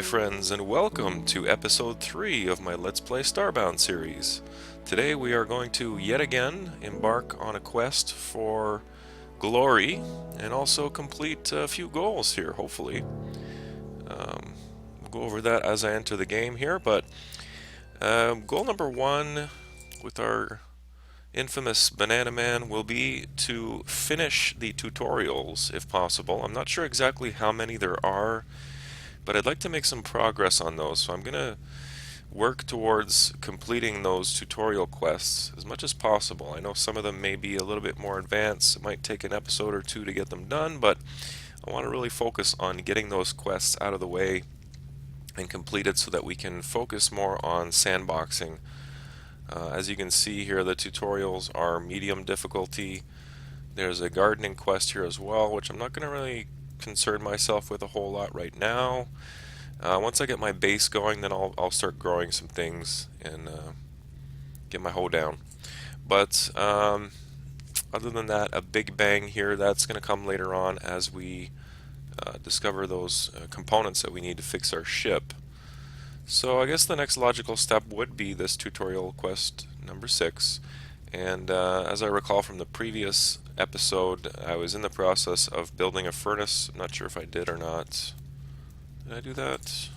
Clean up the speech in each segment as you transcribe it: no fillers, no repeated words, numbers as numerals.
friends, and welcome to episode 3 of my Let's Play Starbound series. Today we are going to yet again embark on a quest for glory and also complete a few goals here, hopefully. We'll go over that as I enter the game here, but goal number 1 with our infamous Banana Man will be to finish the tutorials if possible. I'm not sure exactly how many there are, but I'd like to make some progress on those, so I'm going to work towards completing those tutorial quests as much as possible. I know some of them may be a little bit more advanced. It might take an episode or two to get them done, but I want to really focus on getting those quests out of the way and completed so that we can focus more on sandboxing. As you can see here, the tutorials are medium difficulty. There's a gardening quest here as well, which I'm not going to really concern myself with a whole lot right now. Once I get my base going, then I'll start growing some things and get my hoe down. But other than that, a big bang here, that's going to come later on as we discover those components that we need to fix our ship. So I guess the next logical step would be this tutorial quest number 6. And as I recall from the previous episode, I was in the process of building a furnace. I'm not sure if I did or not. Did I do that?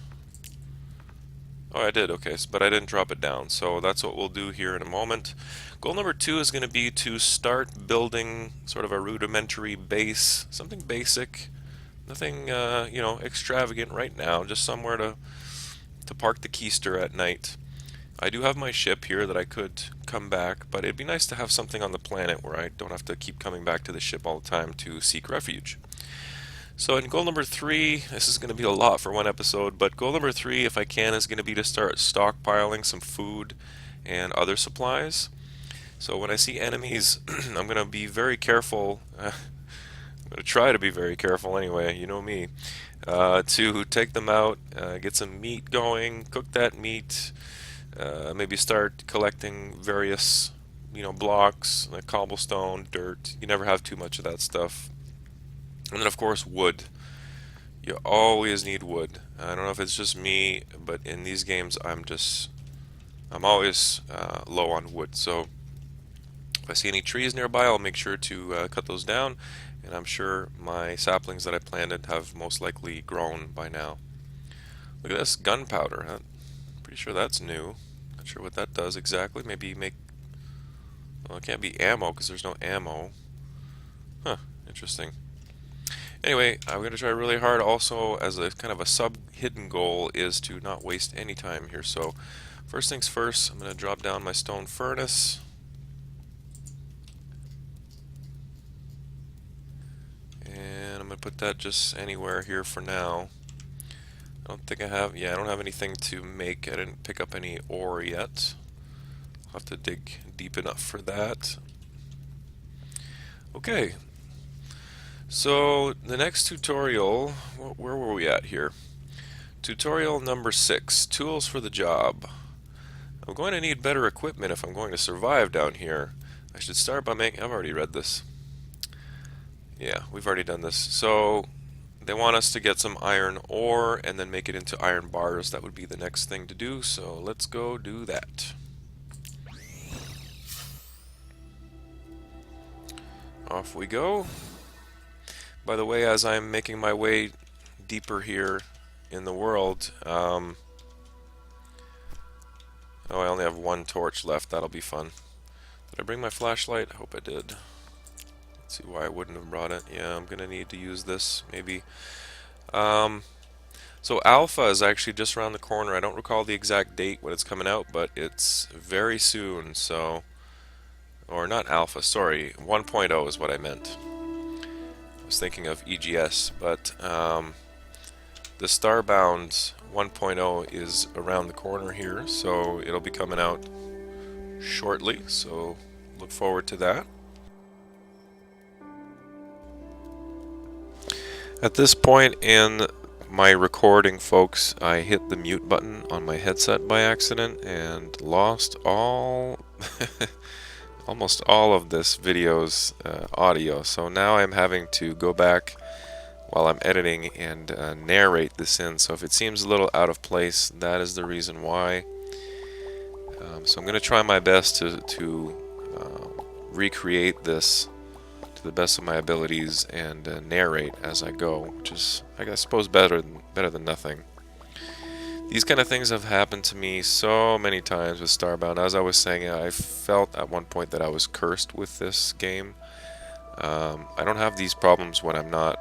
Oh, I did, okay, but I didn't drop it down. So that's what we'll do here in a moment. Goal number 2 is going to be to start building sort of a rudimentary base, something basic, nothing extravagant right now, just somewhere to park the keister at night. I do have my ship here that I could come back, but it'd be nice to have something on the planet where I don't have to keep coming back to the ship all the time to seek refuge. So in goal number 3, this is going to be a lot for one episode, but goal number 3, if I can, is going to be to start stockpiling some food and other supplies. So when I see enemies, I'm going to be very careful. I'm going to try to be very careful anyway, you know me. To take them out, get some meat going, cook that meat, maybe start collecting various, blocks, like cobblestone, dirt. You never have too much of that stuff. And then of course wood. You always need wood. I don't know if it's just me, but in these games I'm always low on wood. So if I see any trees nearby, I'll make sure to cut those down. And I'm sure my saplings that I planted have most likely grown by now. Look at this, gunpowder. Huh? Pretty sure that's new. Not sure what that does exactly. Maybe make... Well, it can't be ammo because there's no ammo. Huh, interesting. Anyway, I'm going to try really hard also as a kind of a sub-hidden goal is to not waste any time here. So first things first, I'm going to drop down my stone furnace. And I'm going to put that just anywhere here for now. I don't think I have, I don't have anything to make. I didn't pick up any ore yet. I'll have to dig deep enough for that. Okay. So the next tutorial, where were we at here? Tutorial number 6, tools for the job. I'm going to need better equipment if I'm going to survive down here. I should start by making, I've already read this. Yeah, we've already done this. So they want us to get some iron ore and then make it into iron bars. That would be the next thing to do, so let's go do that. Off we go. By the way, as I'm making my way deeper here in the world, oh, I only have one torch left. That'll be fun. Did I bring my flashlight? I hope I did. Let's see why I wouldn't have brought it. Yeah, I'm gonna need to use this, maybe. So Alpha is actually just around the corner. I don't recall the exact date when it's coming out, but it's very soon, so... Or not Alpha, sorry. 1.0 is what I meant. I was thinking of EGS, but the Starbound 1.0 is around the corner here, so it'll be coming out shortly, so look forward to that. At this point in my recording, folks, I hit the mute button on my headset by accident and lost all almost all of this video's audio, so now I'm having to go back, while I'm editing and narrate this in. So if it seems a little out of place, that is the reason why. So I'm going to try my best to recreate this to the best of my abilities and narrate as I go, which is, I suppose, better than nothing. These kind of things have happened to me so many times with Starbound. As I was saying, I felt at one point that I was cursed with this game. I don't have these problems when I'm not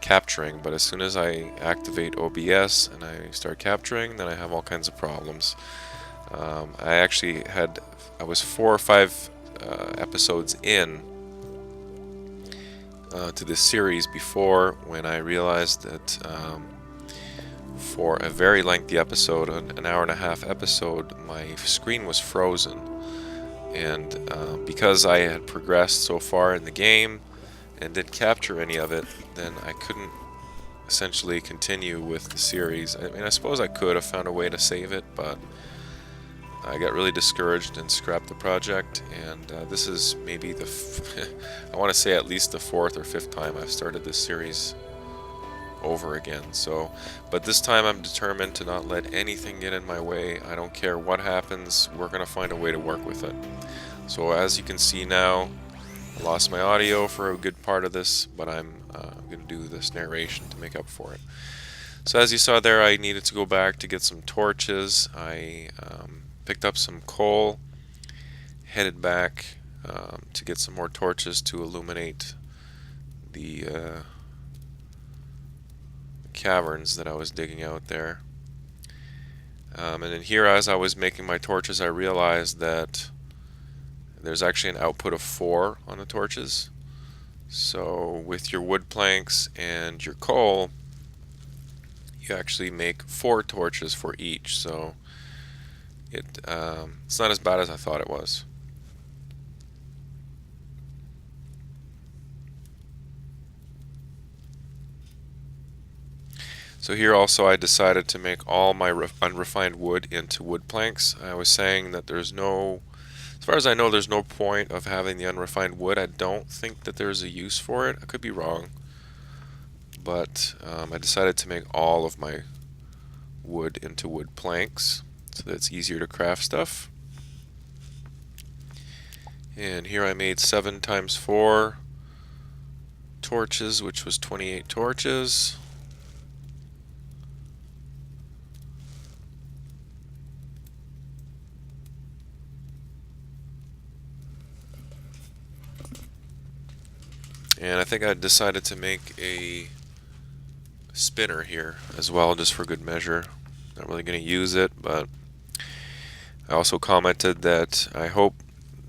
capturing, but as soon as I activate OBS and I start capturing, then I have all kinds of problems. I was 4 or 5 episodes in to this series before when I realized that for a very lengthy episode, an hour and a half episode, my screen was frozen. And because I had progressed so far in the game and didn't capture any of it, then I couldn't essentially continue with the series. I mean, I suppose I could have found a way to save it, but I got really discouraged and scrapped the project. And this is maybe I want to say at least the 4th or 5th time I've started this series over again. So, but this time I'm determined to not let anything get in my way. I don't care what happens, we're going to find a way to work with it. So as you can see now, I lost my audio for a good part of this, but I'm going to do this narration to make up for it. So as you saw there, I needed to go back to get some torches. I picked up some coal, headed back to get some more torches to illuminate the caverns that I was digging out there. And then here, as I was making my torches, I realized that there's actually an output of 4 on the torches. So with your wood planks and your coal, you actually make 4 torches for each. So it's not as bad as I thought it was. So here also I decided to make all my unrefined wood into wood planks. I was saying that there's no, as far as I know, there's no point of having the unrefined wood. I don't think that there's a use for it. I could be wrong. But I decided to make all of my wood into wood planks so that it's easier to craft stuff. And here I made 7 times 4 torches, which was 28 torches. And I think I decided to make a spinner here as well, just for good measure. Not really going to use it, but I also commented that I hope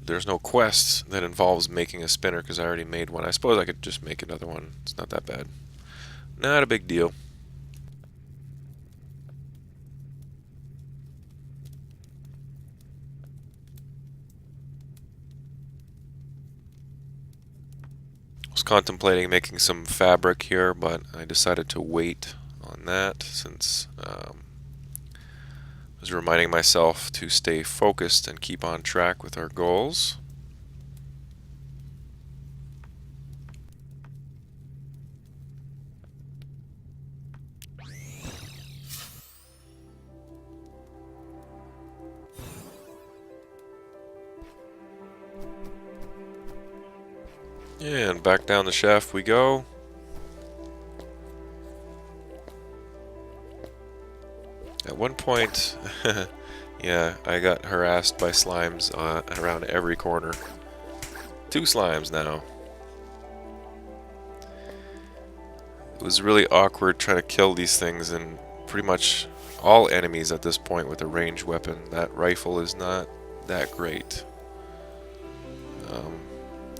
there's no quest that involves making a spinner, because I already made one. I suppose I could just make another one. It's not that bad. Not a big deal. I was contemplating making some fabric here, but I decided to wait on that since I was reminding myself to stay focused and keep on track with our goals. And back down the shaft we go. At one point, yeah, I got harassed by slimes around every corner. 2 slimes now. It was really awkward trying to kill these things, and pretty much all enemies at this point with a ranged weapon. That rifle is not that great.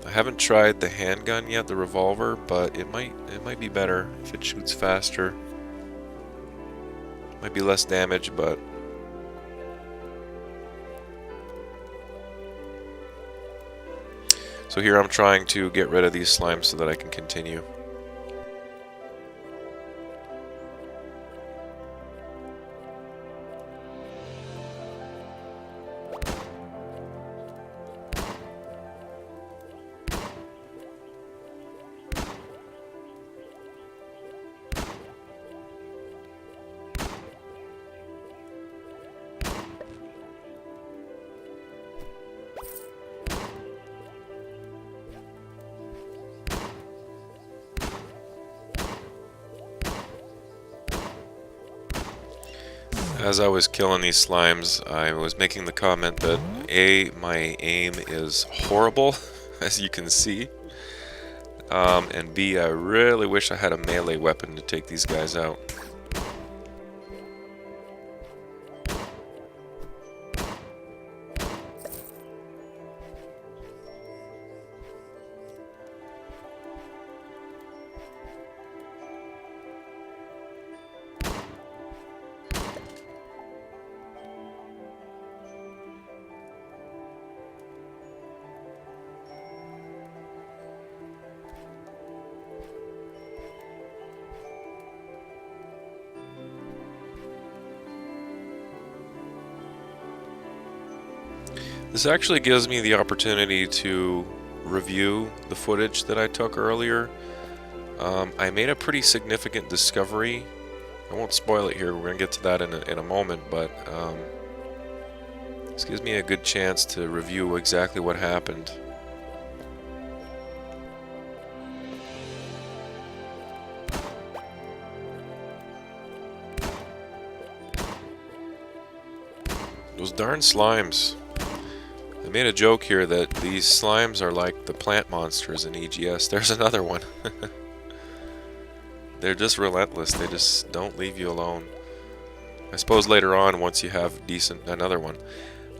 I haven't tried the handgun yet, the revolver, but it might be better if it shoots faster. Might be less damage, but so here I'm trying to get rid of these slimes so that I can continue. As I was killing these slimes, I was making the comment that A, my aim is horrible, as you can see, and B, I really wish I had a melee weapon to take these guys out. This actually gives me the opportunity to review the footage that I took earlier. I made a pretty significant discovery. I won't spoil it here, we're going to get to that in a moment, but this gives me a good chance to review exactly what happened. Those darn slimes. I made a joke here that these slimes are like the plant monsters in EGS. There's another one. They're just relentless. They just don't leave you alone. I suppose later on, once you have decent... Another one.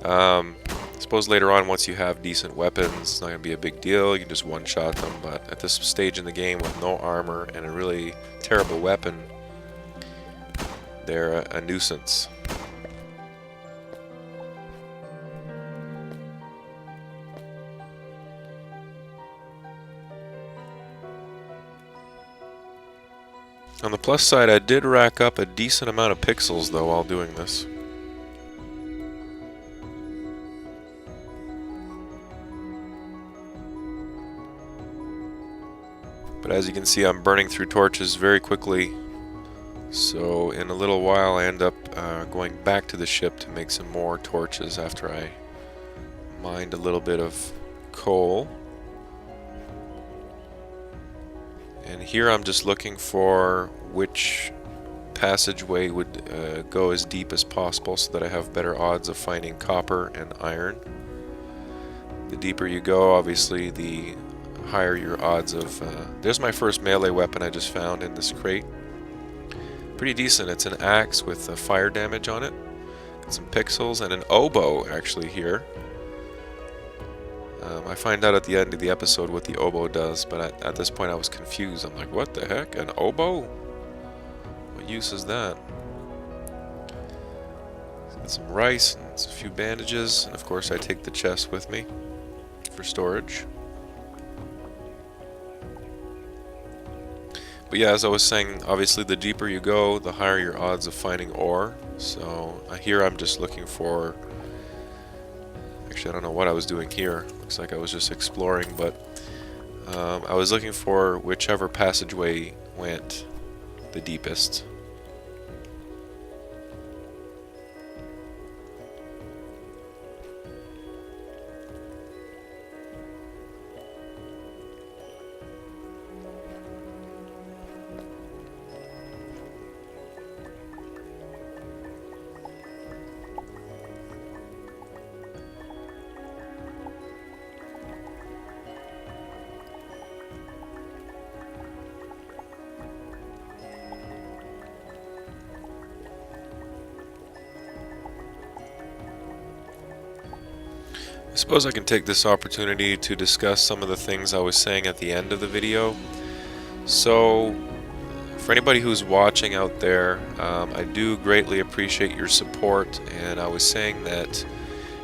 I suppose later on, once you have decent weapons, it's not going to be a big deal. You can just one-shot them. But at this stage in the game with no armor and a really terrible weapon, they're a nuisance. On the plus side, I did rack up a decent amount of pixels though while doing this. But as you can see, I'm burning through torches very quickly. So in a little while I end up going back to the ship to make some more torches after I mined a little bit of coal. And here I'm just looking for which passageway would go as deep as possible so that I have better odds of finding copper and iron. The deeper you go, obviously, the higher your odds of... there's my first melee weapon I just found in this crate. Pretty decent. It's an axe with fire damage on it. Got some pixels and an oboe actually here. I find out at the end of the episode what the oboe does, but at this point I was confused. I'm like, what the heck? An oboe? What use is that? Got some rice and a few bandages, and of course I take the chest with me for storage. But yeah, as I was saying, obviously the deeper you go, the higher your odds of finding ore. So here I'm just looking for... Actually, I don't know what I was doing here. Looks like I was just exploring, but I was looking for whichever passageway went the deepest. I suppose I can take this opportunity to discuss some of the things I was saying at the end of the video. So, for anybody who's watching out there, I do greatly appreciate your support, and I was saying that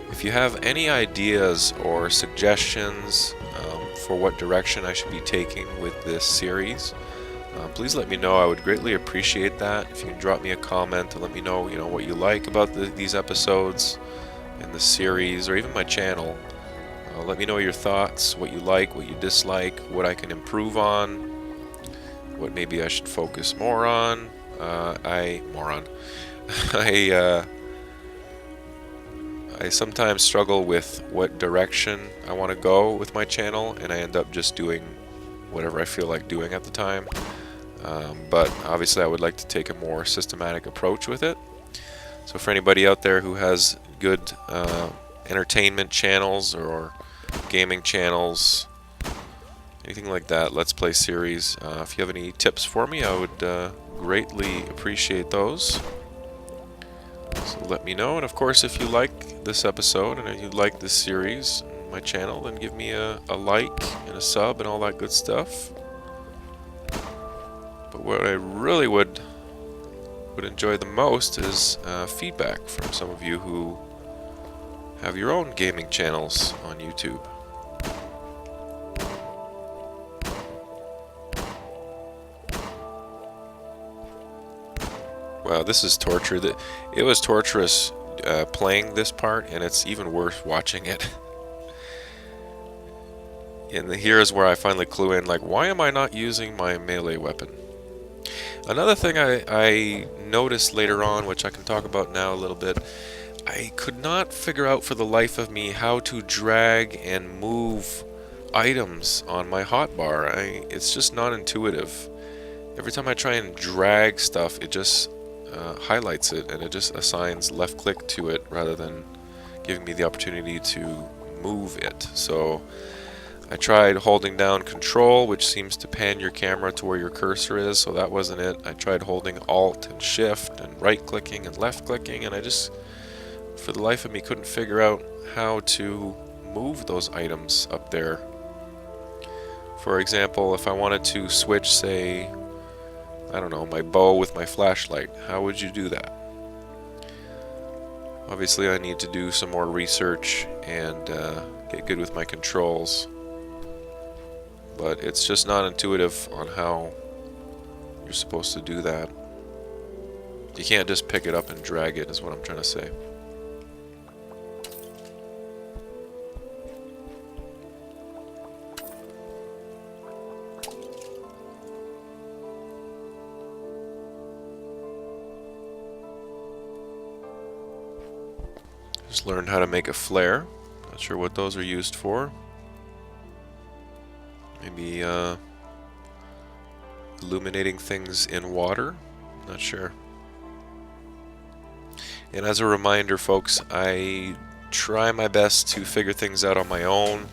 if you have any ideas or suggestions for what direction I should be taking with this series, please let me know. I would greatly appreciate that. If you can drop me a comment and let me know, what you like about these episodes in the series, or even my channel. Let me know your thoughts, what you like, what you dislike, what I can improve on, what maybe I should focus more on. I sometimes struggle with what direction I want to go with my channel, and I end up just doing whatever I feel like doing at the time. But obviously I would like to take a more systematic approach with it. So for anybody out there who has good entertainment channels or gaming channels, anything like that, Let's Play series, if you have any tips for me, I would greatly appreciate those. So let me know, and of course if you like this episode and if you like this series, my channel, then give me a like and a sub and all that good stuff. But what I really would enjoy the most is feedback from some of you who have your own gaming channels on YouTube. Wow, this is torture. It was torturous playing this part, and it's even worse watching it. And here is where I finally clue in, like, why am I not using my melee weapon? Another thing I noticed later on, which I can talk about now a little bit, I could not figure out for the life of me how to drag and move items on my hotbar. It's just not intuitive. Every time I try and drag stuff, it just highlights it, and it just assigns left click to it rather than giving me the opportunity to move it. So I tried holding down Control, which seems to pan your camera to where your cursor is, so that wasn't it. I tried holding Alt and Shift and right clicking and left clicking, and I just, for the life of me, couldn't figure out how to move those items up there. For example, if I wanted to switch, say, I don't know, my bow with my flashlight, how would you do that? Obviously I need to do some more research and get good with my controls, but it's just not intuitive on how you're supposed to do that. You can't just pick it up and drag it, is what I'm trying to say. Just learned how to make a flare. Not sure what those are used for. Maybe illuminating things in water. Not sure. And as a reminder, folks, I try my best to figure things out on my own.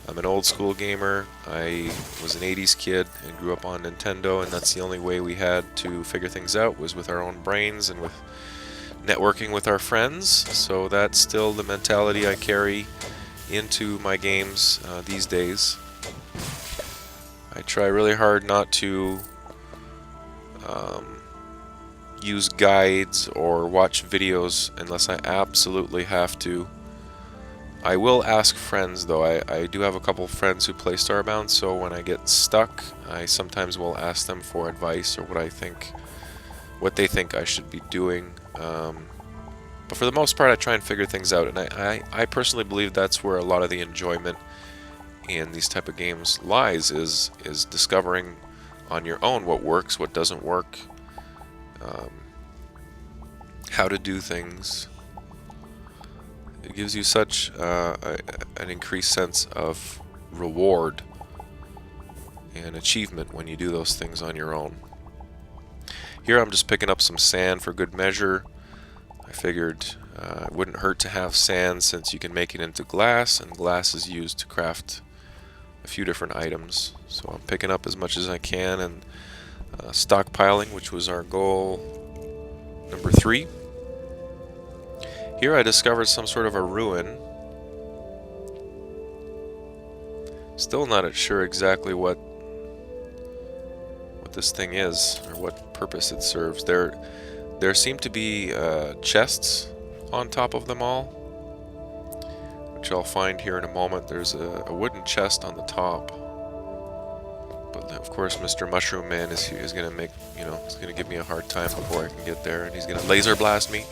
I'm an old school gamer. I was an 80s kid and grew up on Nintendo, and that's the only way we had to figure things out, was with our own brains and with networking with our friends. So that's still the mentality I carry into my games these days. I try really hard not to use guides or watch videos unless I absolutely have to. I will ask friends, though. I do have a couple friends who play Starbound, so when I get stuck, I sometimes will ask them for advice or what they think I should be doing. But for the most part, I try and figure things out, and I personally believe that's where a lot of the enjoyment in these type of games lies, is discovering on your own what works, what doesn't work, how to do things. It gives you such an increased sense of reward and achievement when you do those things on your own. Here I'm just picking up some sand for good measure. I figured it wouldn't hurt to have sand, since you can make it into glass, and glass is used to craft a few different items. So I'm picking up as much as I can and stockpiling, which was our goal number 3. Here I discovered some sort of a ruin. Still not sure exactly what this thing is or what purpose it serves. There seem to be chests on top of them all, which I'll find here in a moment. There's a wooden chest on the top, but of course Mr. Mushroom Man is going to make, he's going to give me a hard time before I can get there, and he's going to laser blast me.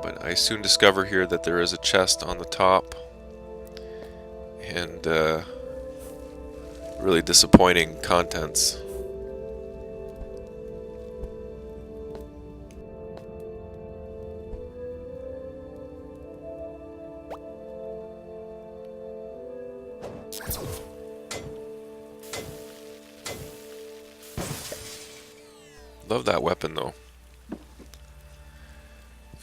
But I soon discover here that there is a chest on the top, and really disappointing contents. Love that weapon though.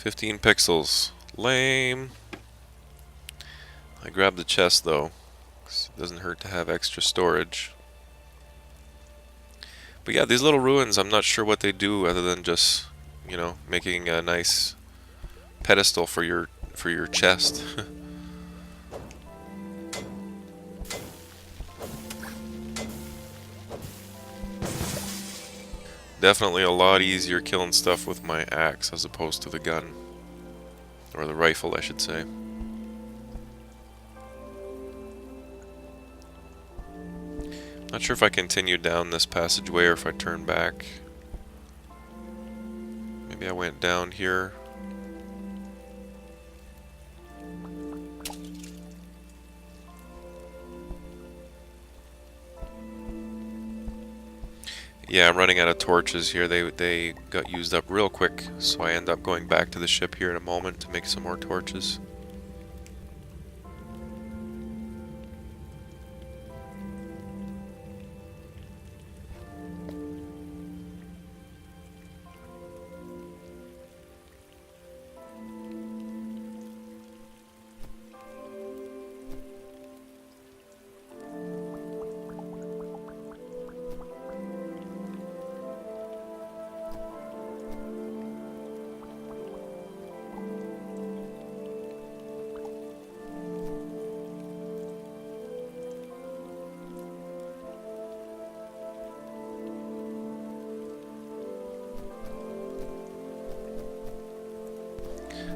15 pixels. Lame. I grabbed the chest though, 'cause it doesn't hurt to have extra storage. But yeah, these little ruins, I'm not sure what they do other than just, you know, making a nice pedestal for your chest. Definitely a lot easier killing stuff with my axe as opposed to the gun. Or the rifle, I should say. Not sure if I continue down this passageway or if I turn back. Maybe I went down here. Yeah, I'm running out of torches here. They got used up real quick, so I end up going back to the ship here in a moment to make some more torches.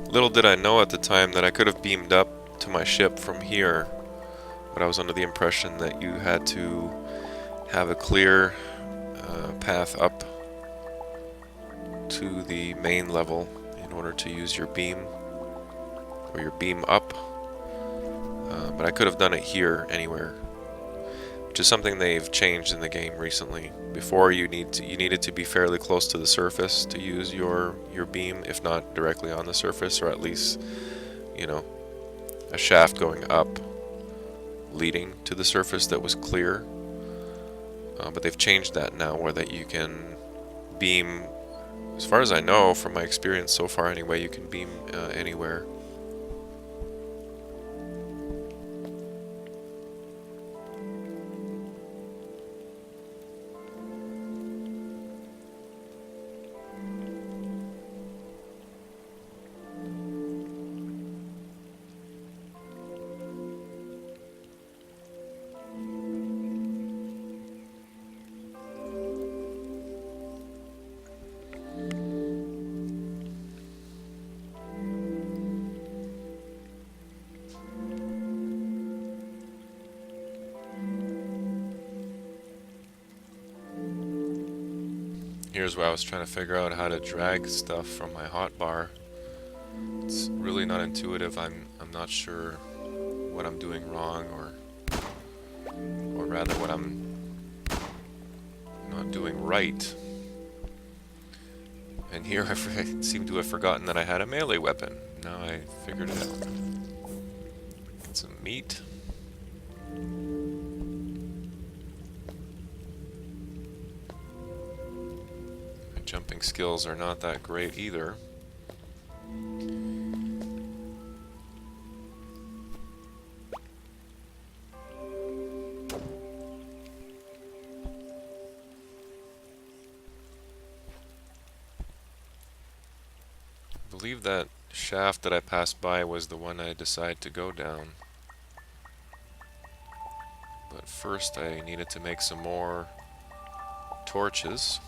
Little did I know at the time that I could have beamed up to my ship from here, but I was under the impression that you had to have a clear path up to the main level in order to use your beam, or your beam up. But I could have done it here anywhere, which is something they've changed in the game recently. Before you needed to be fairly close to the surface to use your beam, if not directly on the surface, or at least, you know, a shaft going up leading to the surface that was clear. But they've changed that now, where that you can beam, as far as I know from my experience so far anyway, you can beam anywhere. Here's where I was trying to figure out how to drag stuff from my hotbar. It's really not intuitive. I'm not sure what I'm doing wrong, or rather what I'm not doing right. And here I seem to have forgotten that I had a melee weapon. Now I figured it out. Get some meat. Jumping skills are not that great either. I believe that shaft that I passed by was the one I decided to go down. But first I needed to make some more torches.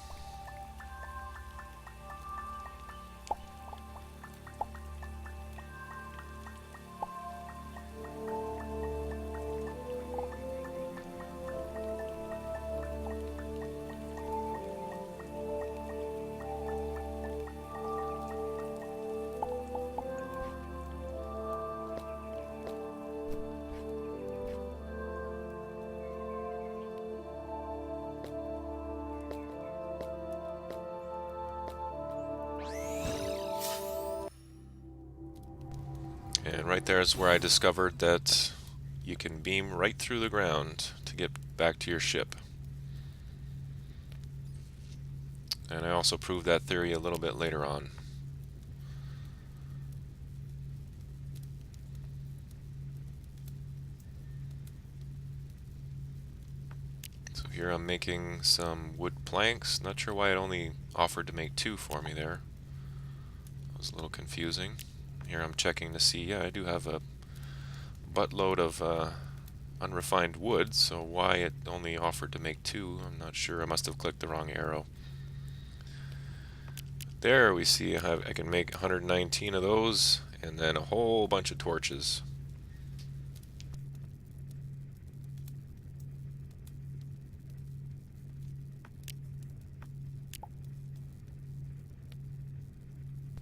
And right there is where I discovered that you can beam right through the ground to get back to your ship. And I also proved that theory a little bit later on. So here I'm making some wood planks. Not sure why it only offered to make 2 for me there. That was a little confusing. Here I'm checking to see, yeah, I do have a buttload of unrefined wood, so why it only offered to make 2, I'm not sure. I must have clicked the wrong arrow. There we see I can make 119 of those, and then a whole bunch of torches.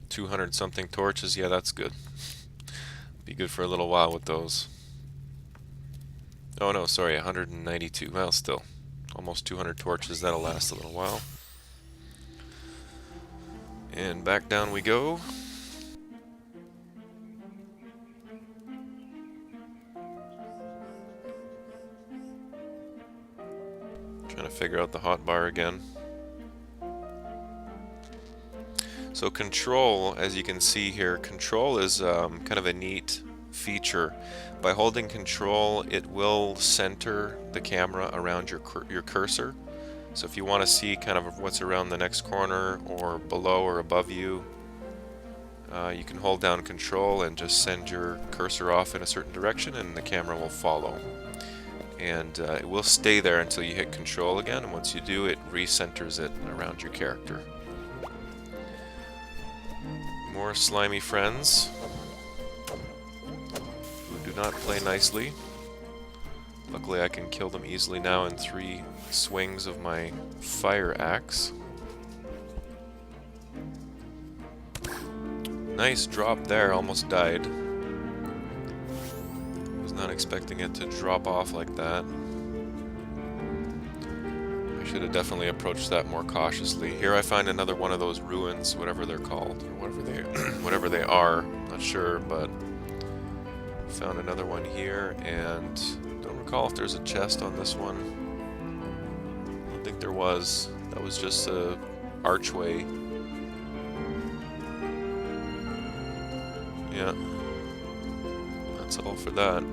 $200 something torches, yeah, that's good. Be good for a little while with those. Oh no, sorry, 192. Well, still, almost 200 torches, that'll last a little while. And back down we go. Trying to figure out the hotbar again. So control, as you can see here, control is kind of a neat feature. By holding control, it will center the camera around your cursor. So if you want to see kind of what's around the next corner or below or above you, you can hold down control and just send your cursor off in a certain direction and the camera will follow. And it will stay there until you hit control again, and once you do, it recenters it around your character. More slimy friends who do not play nicely. Luckily I can kill them easily now in 3 swings of my fire axe. Nice drop there, almost died. Was not expecting it to drop off like that. I should have definitely approached that more cautiously. Here I find another one of those ruins, whatever they're called, or whatever they are, not sure, but found another one here, and don't recall if there's a chest on this one. I don't think there was. That was just a archway. Yeah, that's all for that.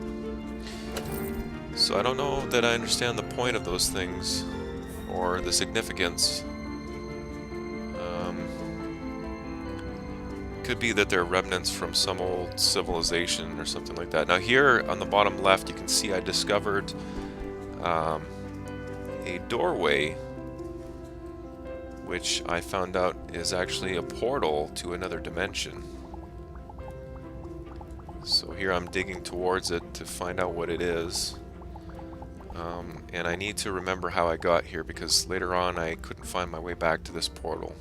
So I don't know that I understand the point of those things, or the significance. Could be that they're remnants from some old civilization or something like that. Now here on the bottom left you can see I discovered a doorway, which I found out is actually a portal to another dimension. So here I'm digging towards it to find out what it is. And I need to remember how I got here, because later on I couldn't find my way back to this portal.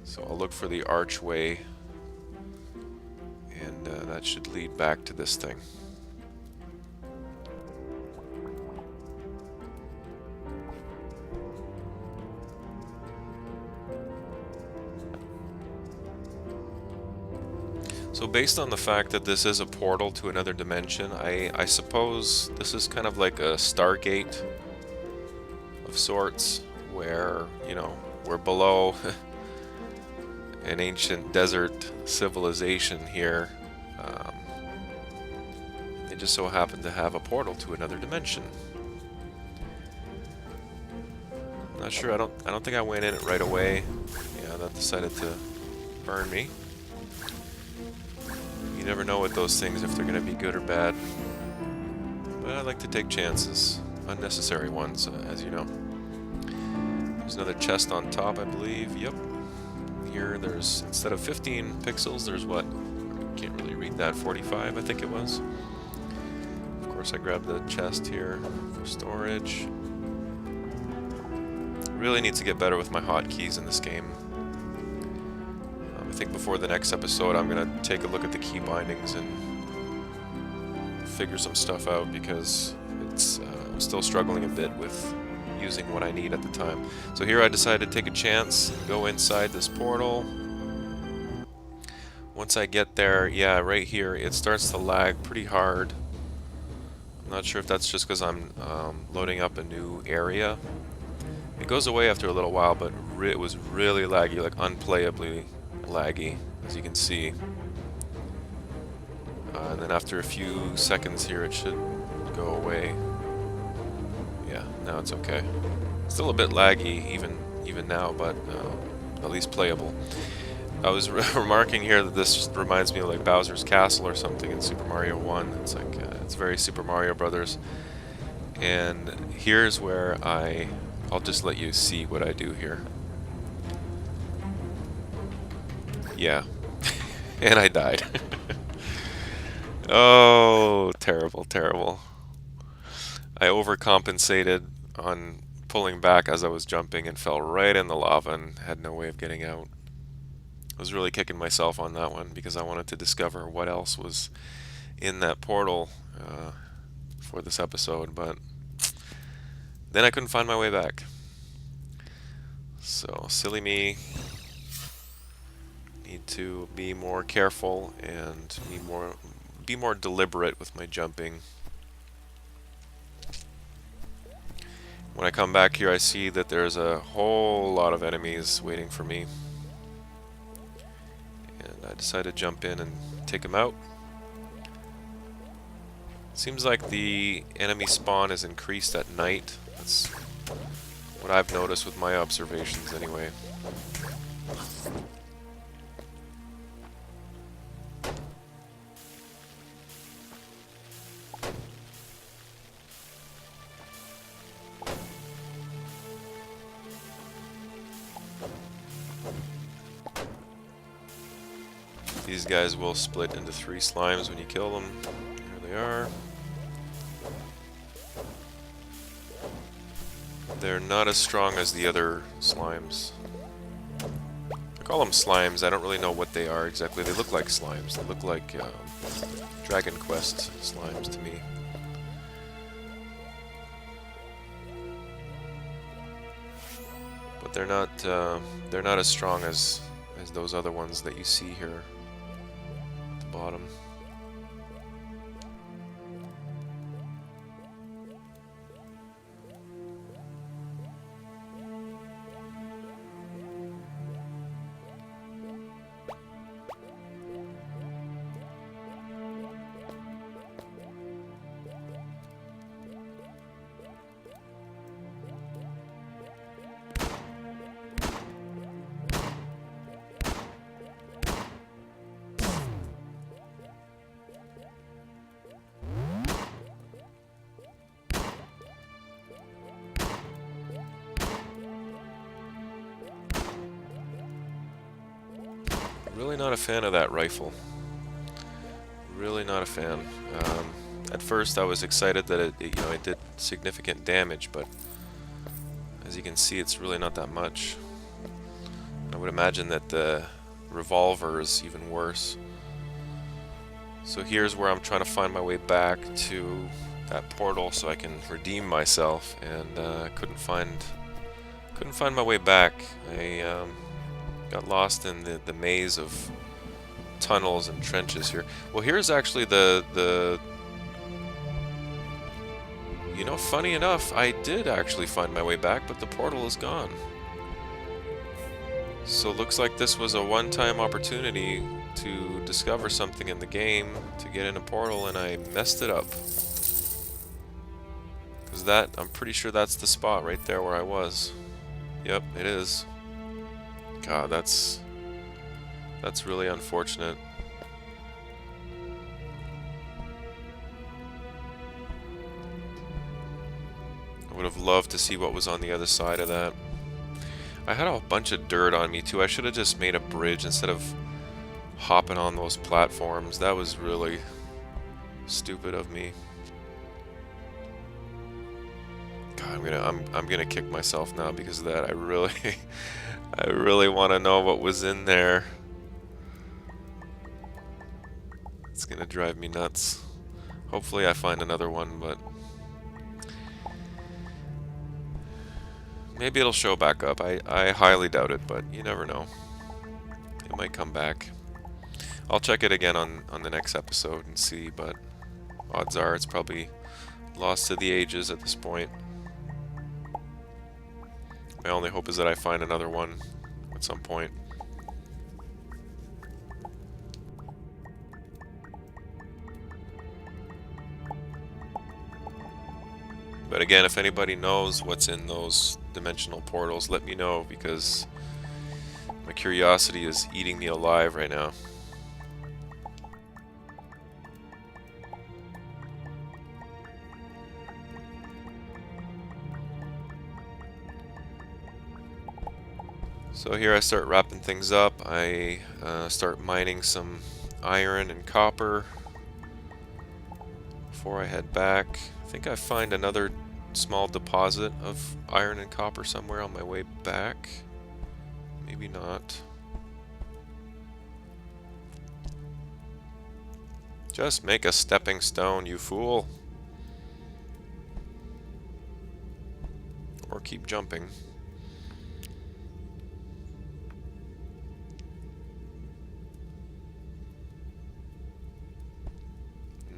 So I'll look for the archway, and that should lead back to this thing. So based on the fact that this is a portal to another dimension, I suppose this is kind of like a Stargate of sorts, where, you know, we're below an ancient desert civilization here. They just so happen to have a portal to another dimension. Not sure. I don't think I went in it right away. Yeah, that decided to burn me. You never know with those things if they're going to be good or bad. But I like to take chances, unnecessary ones, as you know. There's another chest on top, I believe. Yep. Here there's, instead of 15 pixels, there's what? Can't really read that, 45 I think it was. Of course I grabbed the chest here for storage. Really need to get better with my hotkeys in this game. I think before the next episode I'm going to take a look at the key bindings and figure some stuff out, because it's I'm still struggling a bit with using what I need at the time. So here I decided to take a chance and go inside this portal. Once I get there, yeah, right here it starts to lag pretty hard. I'm not sure if that's just because I'm loading up a new area. It goes away after a little while, but it was really laggy, like unplayably laggy, as you can see. And then after a few seconds here it should go away. Yeah, now it's okay. Still a bit laggy even now, but at least playable. I was remarking here that this reminds me of like Bowser's Castle or something in Super Mario 1. It's like it's very Super Mario Brothers. And here's where I'll just let you see what I do here. Yeah. And I died. Oh, terrible, terrible. I overcompensated on pulling back as I was jumping and fell right in the lava and had no way of getting out. I was really kicking myself on that one because I wanted to discover what else was in that portal for this episode, but then I couldn't find my way back. So, silly me. Need to be more careful and be more deliberate with my jumping. When I come back here, I see that there's a whole lot of enemies waiting for me. And I decide to jump in and take them out. Seems like the enemy spawn is increased at night. That's what I've noticed with my observations anyway. These guys will split into 3 slimes when you kill them. Here they are. They're not as strong as the other slimes. I call them slimes. I don't really know what they are exactly. They look like slimes. They look like Dragon Quest slimes to me. But they're not as strong as those other ones that you see here at the bottom. Really not a fan of that rifle. Really not a fan. At first I was excited that it did significant damage, but as you can see, it's really not that much. I would imagine that the revolver is even worse. So here's where I'm trying to find my way back to that portal so I can redeem myself, and couldn't find my way back. I got lost in the maze of tunnels and trenches here. Well, here's actually funny enough, I did actually find my way back, but the portal is gone. So it looks like this was a one-time opportunity to discover something in the game, to get in a portal, and I messed it up. Because I'm pretty sure that's the spot right there where I was. Yep, it is. God, that's really unfortunate. I would have loved to see what was on the other side of that. I had a bunch of dirt on me too. I should have just made a bridge instead of hopping on those platforms. That was really stupid of me. God, I'm gonna kick myself now because of that. I really I really want to know what was in there. It's gonna drive me nuts. Hopefully I find another one, but maybe it'll show back up. I highly doubt it, but you never know. It might come back. I'll check it again on the next episode and see, but odds are it's probably lost to the ages at this point. My only hope is that I find another one at some point. But again, if anybody knows what's in those dimensional portals, let me know, because my curiosity is eating me alive right now. So here I start wrapping things up. I start mining some iron and copper before I head back. I think I find another small deposit of iron and copper somewhere on my way back. Maybe not. Just make a stepping stone, you fool. Or keep jumping.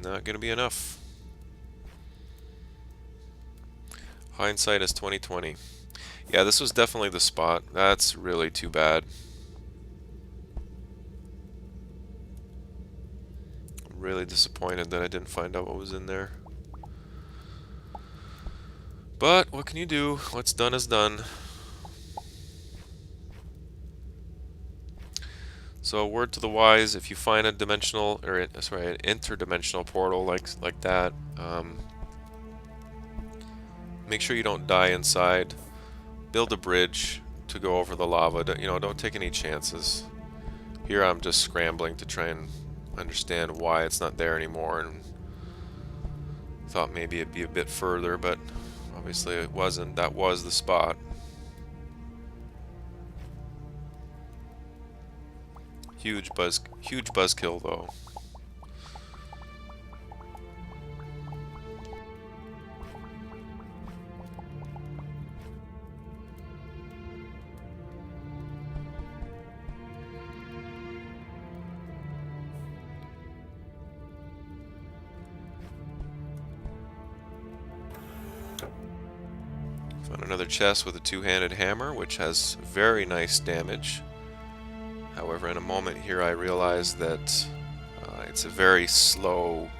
Not gonna be enough. Hindsight is 20/20. Yeah, this was definitely the spot. That's really too bad. Really disappointed that I didn't find out what was in there. But what can you do? What's done is done. So word to the wise: if you find a dimensional, or sorry, an interdimensional portal like that, make sure you don't die inside. Build a bridge to go over the lava. Don't take any chances. Here I'm just scrambling to try and understand why it's not there anymore, and thought maybe it'd be a bit further, but obviously it wasn't. That was the spot. Huge buzzkill though. Found another chest with a two-handed hammer, which has very nice damage. However, in a moment here I realize that it's a very slow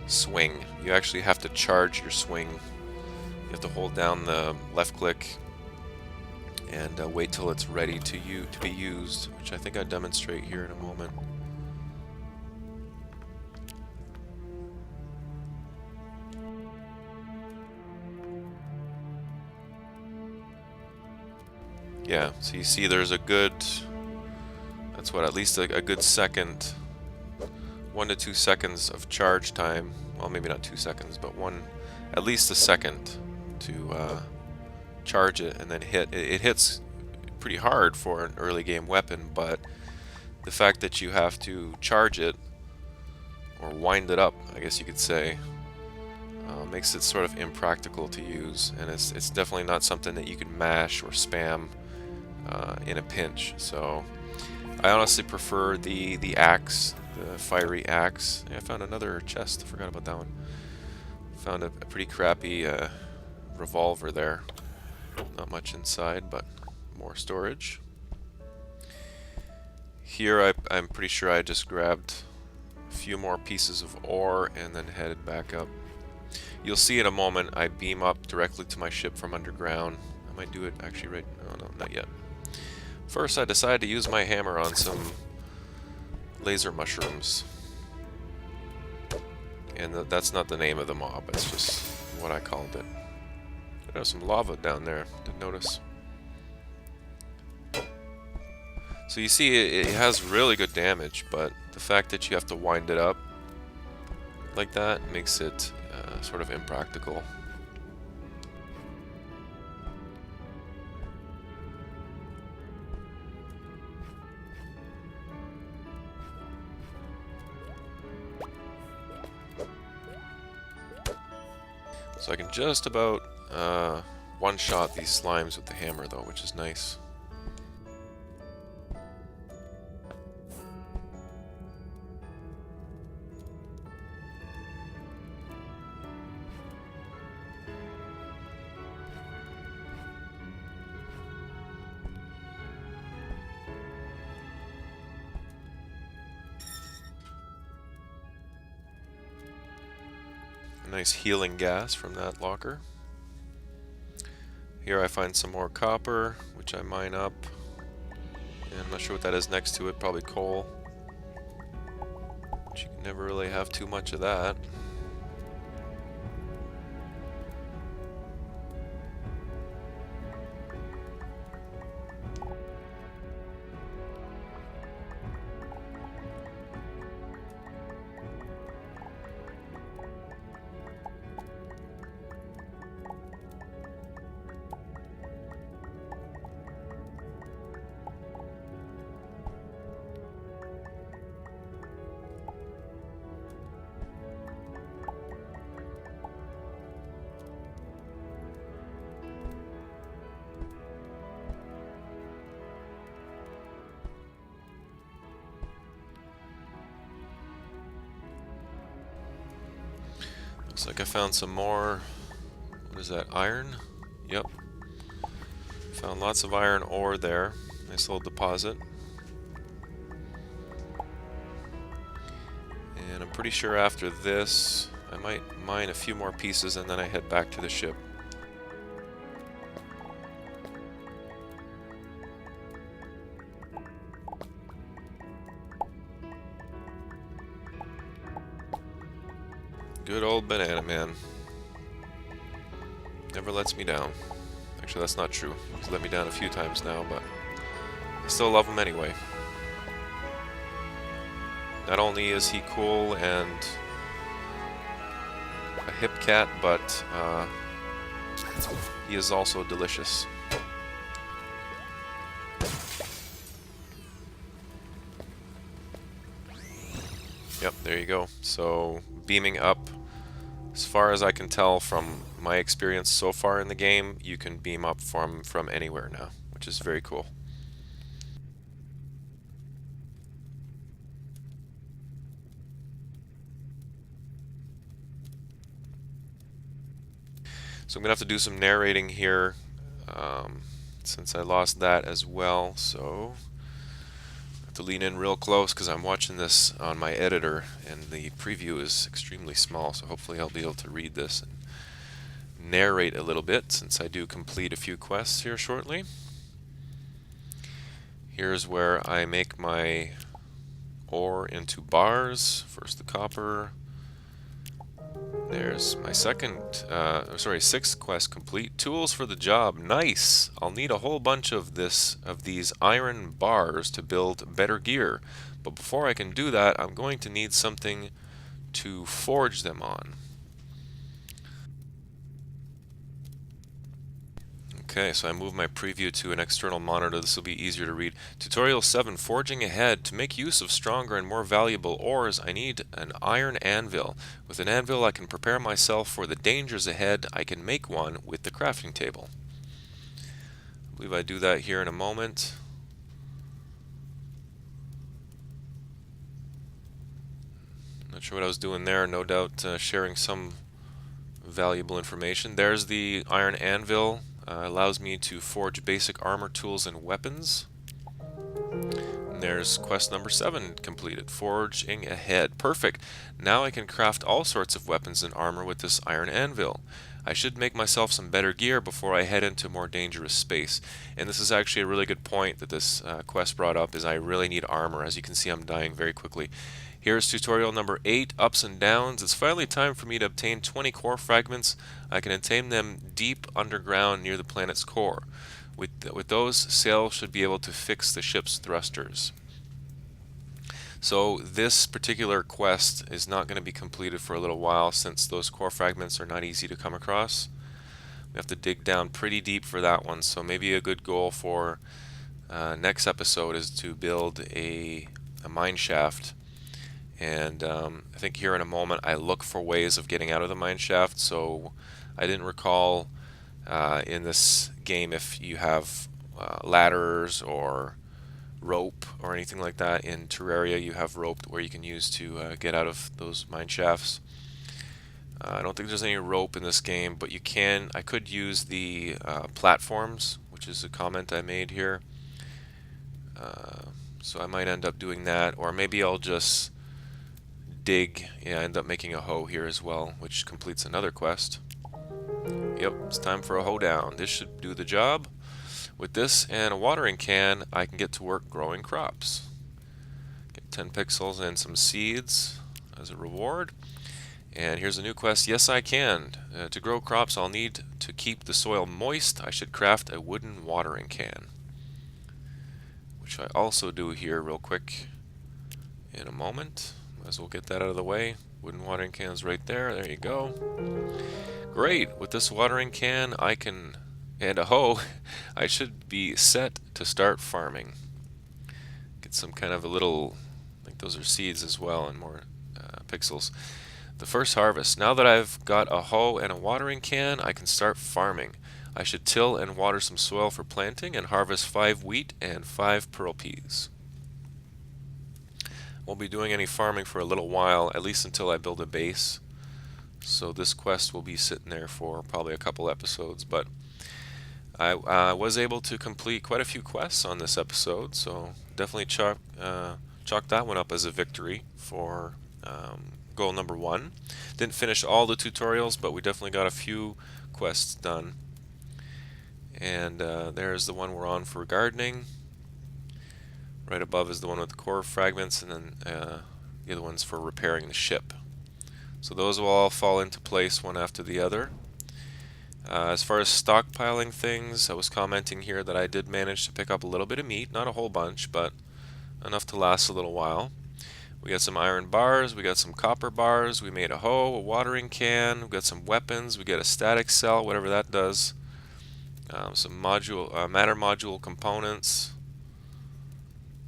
swing. You actually have to charge your swing. You have to hold down the left click and wait till it's ready to be used, which I think I demonstrate here in a moment. Yeah, so you see there's a good, that's what, at least a good second, 1 to 2 seconds of charge time. Well, maybe not 2 seconds, but at least a second to charge it and then hit. It hits pretty hard for an early game weapon, but the fact that you have to charge it, or wind it up, I guess you could say, makes it sort of impractical to use, and it's definitely not something that you can mash or spam in a pinch. So I honestly prefer the axe, the fiery axe. I found another chest. I forgot about that one. Found a pretty crappy revolver there. Not much inside, but more storage. Here I'm pretty sure I just grabbed a few more pieces of ore and then headed back up. You'll see in a moment I beam up directly to my ship from underground. I might do it actually right... No, not yet. First I decided to use my hammer on some laser mushrooms. And that's not the name of the mob, it's just what I called it. There's some lava down there, didn't notice. So you see it has really good damage, but the fact that you have to wind it up like that makes it sort of impractical. So I can just about one-shot these slimes with the hammer though, which is nice. a nice healing gas from that locker. Here I find some more copper, which I mine up. And I'm not sure what that is next to it, probably coal. But you can never really have too much of that. Looks like I found some more, what is that, iron? Yep. Found lots of iron ore there. Nice little deposit. And I'm pretty sure after this, I might mine a few more pieces and then I head back to the ship. Good old Banana Man. Never lets me down. Actually, that's not true. He's let me down a few times now, but I still love him anyway. Not only is he cool and a hip cat, but he is also delicious. Yep, there you go. So, beaming up, as far as I can tell from my experience so far in the game, you can beam up from anywhere now, which is very cool. So I'm going to have to do some narrating here, since I lost that as well, so I have to lean in real close because I'm watching this on my editor and the preview is extremely small, so hopefully I'll be able to read this and narrate a little bit since I do complete a few quests here shortly. Here's where I make my ore into bars. First the copper. There's my sixth quest complete. Tools for the job. Nice! I'll need a whole bunch of these iron bars to build better gear. But before I can do that, I'm going to need something to forge them on. Okay, so I move my preview to an external monitor. This will be easier to read. Tutorial 7, Forging Ahead. To make use of stronger and more valuable ores, I need an iron anvil. With an anvil, I can prepare myself for the dangers ahead. I can make one with the crafting table. I believe I do that here in a moment. Not sure what I was doing there. No doubt sharing some valuable information. There's the iron anvil. Allows me to forge basic armor tools and weapons. And there's quest number 7 completed. Forging Ahead. Perfect. Now I can craft all sorts of weapons and armor with this iron anvil. I should make myself some better gear before I head into more dangerous space. And this is actually a really good point that this quest brought up, is I really need armor. As you can see, I'm dying very quickly. Here's tutorial number 8, Ups and Downs. It's finally time for me to obtain 20 core fragments. I can obtain them deep underground near the planet's core. With those, Sail should be able to fix the ship's thrusters. So this particular quest is not going to be completed for a little while since those core fragments are not easy to come across. We have to dig down pretty deep for that one, so maybe a good goal for next episode is to build a mine shaft. And I think here in a moment I look for ways of getting out of the mine shaft. So I didn't recall in this game if you have ladders or rope or anything like that. In Terraria you have rope where you can use to get out of those mine shafts. I don't think there's any rope in this game, but I could use the platforms, which is a comment I made here. So I might end up doing that, or maybe I'll just dig. Yeah, I end up making a hoe here as well, which completes another quest. Yep, it's time for a hoe down. This should do the job. With this and a watering can, I can get to work growing crops. Get 10 pixels and some seeds as a reward. And here's a new quest. Yes, I can. To grow crops, I'll need to keep the soil moist. I should craft a wooden watering can, which I also do here real quick in a moment. Might as well get that out of the way. Wooden watering can's right there. There you go. Great. With this watering can, and a hoe, I should be set to start farming. Get some kind of a little, I think those are seeds as well, and more pixels. The first harvest. Now that I've got a hoe and a watering can, I can start farming. I should till and water some soil for planting and harvest 5 wheat and 5 pearl peas. Won't be doing any farming for a little while, at least until I build a base. So this quest will be sitting there for probably a couple episodes, but I was able to complete quite a few quests on this episode, so definitely chalk that one up as a victory for goal number 1. Didn't finish all the tutorials, but we definitely got a few quests done. And there's the one we're on for gardening. Right above is the one with the core fragments, and then the other one's for repairing the ship. So those will all fall into place one after the other. As far as stockpiling things, I was commenting here that I did manage to pick up a little bit of meat, not a whole bunch, but enough to last a little while. We got some iron bars, we got some copper bars, we made a hoe, a watering can, we got some weapons, we got a static cell, whatever that does, some matter module components,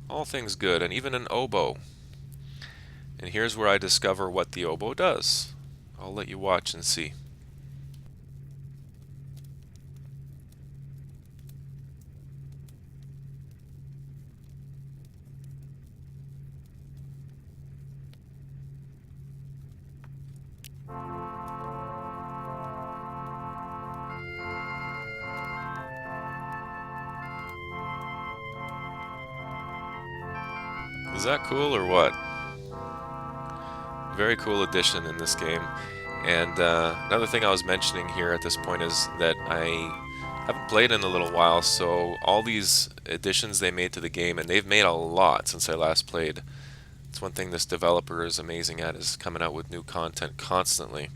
all things good, and even an oboe. And here's where I discover what the oboe does. I'll let you watch and see. Is that cool or what? Very cool addition in this game. And another thing I was mentioning here at this point is that I haven't played in a little while, so all these additions they made to the game, and they've made a lot since I last played. It's one thing this developer is amazing at, is coming out with new content constantly.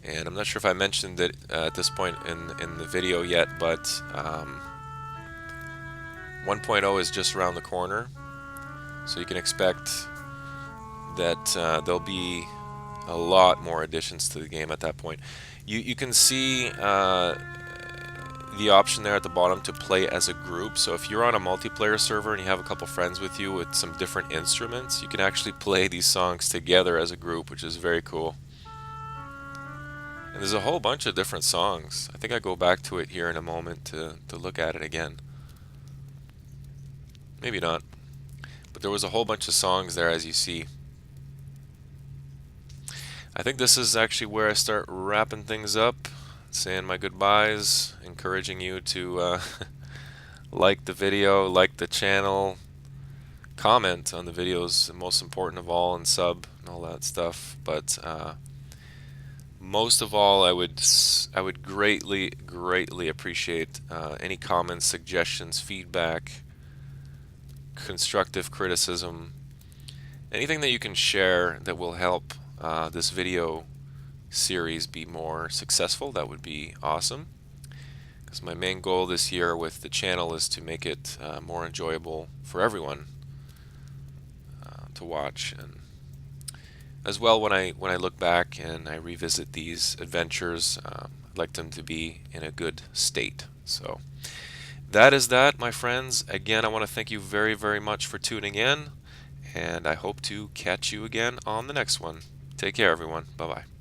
And I'm not sure if I mentioned it at this point in the video yet, but 1.0 is just around the corner, so you can expect that there'll be a lot more additions to the game at that point. You can see the option there at the bottom to play as a group. So if you're on a multiplayer server and you have a couple friends with you with some different instruments, you can actually play these songs together as a group, which is very cool. And there's a whole bunch of different songs. I think I go back to it here in a moment to look at it again. Maybe not. But there was a whole bunch of songs there, as you see. I think this is actually where I start wrapping things up, saying my goodbyes, encouraging you to like the video, like the channel, comment on the videos, most important of all, and sub and all that stuff. But most of all, I would greatly appreciate any comments, suggestions, feedback, constructive criticism, anything that you can share that will help this video series be more successful. That would be awesome, because my main goal this year with the channel is to make it more enjoyable for everyone to watch. And as well, when I look back and I revisit these adventures, I'd like them to be in a good state. So that is that, my friends. Again, I want to thank you very much for tuning in, and I hope to catch you again on the next one. Take care, everyone. Bye-bye.